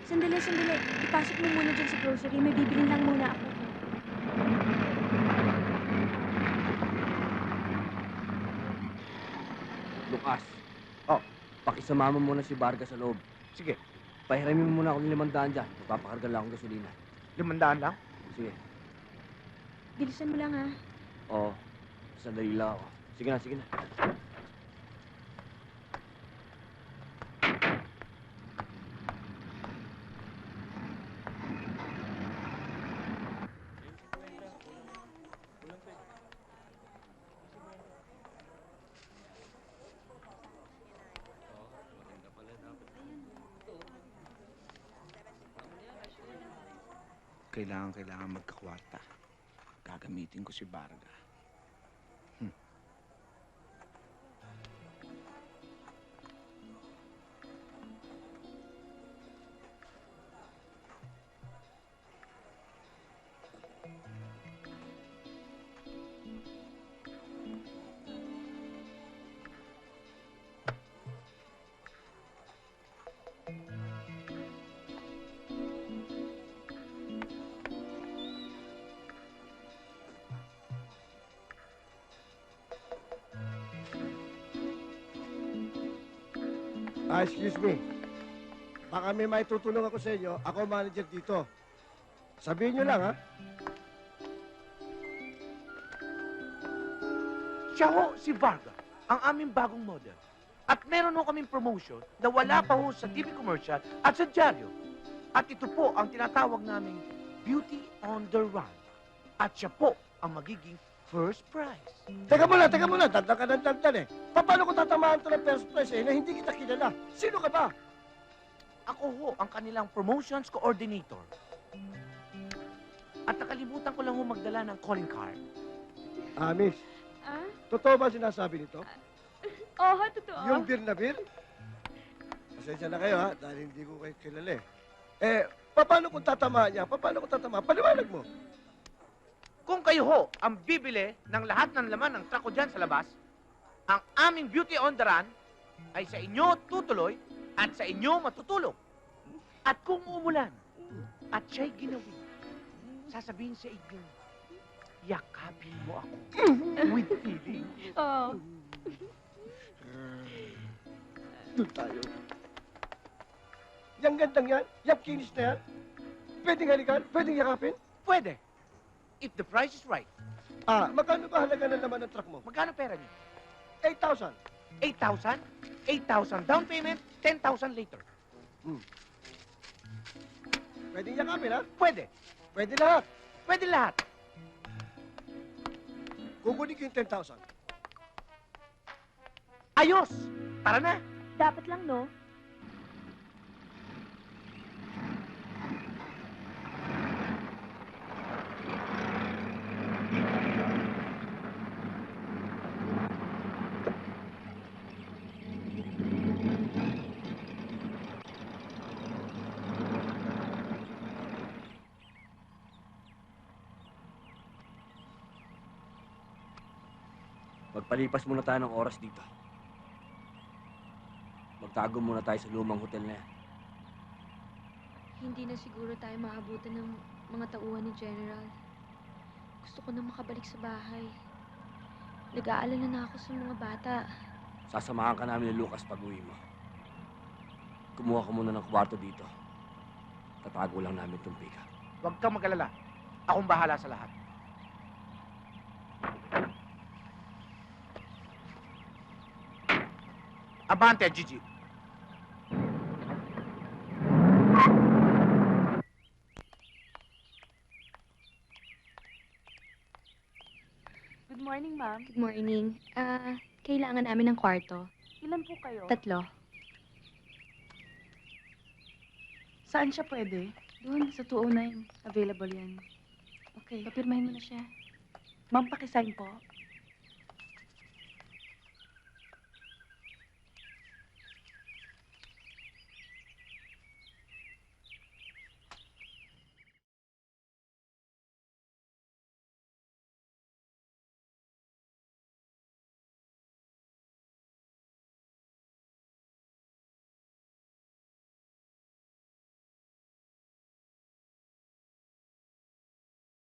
Sandali, sandali. Ipasok mo muna dyan sa grocery. May bibilin lang muna ako. Lucas, Oh. pakisama mo muna si Vargas sa loob. Sige, Pahiramin mo muna ako ng 500 dyan. Magpapakarga lang akong gasolina. 500 lang. Sige. Bilisan mo lang, ha? Oo. Sandali lang ako. Sige na, sige na. Kailangan magkakwarta. Gagamitin ko si Varga. Excuse me. Baka may maitutulong ako sa inyo. Ako ang manager dito. Sabihin nyo lang, ha? Siya ho, si Varga, ang aming bagong model. At meron ho kaming promotion na wala pa ho sa TV commercial at sa dyaryo. At ito po ang tinatawag naming Beauty on the Run. At siya po ang magiging first prize. Teka muna. Dandan ka ng dandan eh. Paano ko tatamaan ito ng first prize na hindi kita kilala? Sino ka ba? Ako ho ang kanilang promotions coordinator. At nakalimutan ko lang ho magdala ng calling card. Miss. Ah? Totoo ba sinasabi nito? Oo, totoo. Yung beer na beer? Pasensya na kayo, ha? Dahil hindi ko kayo kilala eh. Paano kung tatamaan niya? Paano kung tatamaan? Paliwanag mo. Kung kayo ho ang bibili ng lahat ng laman ng truck ko dyan sa labas, ang aming Beauty on the Run ay sa inyo tutuloy at sa inyo matutulog. At kung umulan at siya'y ginawi, sasabihin sa inyo, yakapin mo ako with feeling. Oo. Doon tayo. Yang gandang yan, yang kinis na yan, pwedeng halikan, pwedeng yakapin. Pwede. If the price is right. Magkano ba halaga na naman ng truck mo? Magkano pera niyo? 8,000. 8,000? 8,000 down payment, 10,000 later. Pwedeng yakapin, ha? Pwede. Pwede lahat. Pwede lahat. Kukunin ko yung 10,000. Ayos! Tara na! Dapat lang, no? Magpalipas muna tayo ng oras dito. Magtago muna tayo sa lumang hotel na yan. Hindi na siguro tayo maabutan ng mga tauhan ni General. Gusto ko na makabalik sa bahay. Nag-aalala na ako sa mga bata. Sasamahan ka namin ni Lucas pag uwi mo. Kumuha ka muna ng kwarto dito. Tatago lang namin itong pika. Huwag kang mag-alala. Akong bahala sa lahat. Abante, Gigi. Good morning, ma'am. Good morning. Kailangan namin ng kwarto. Ilan po kayo? 3. Saan siya pwede? Doon, sa 209. Available yan. Okay. Papirmahin mo na siya. Ma'am, pakisign po.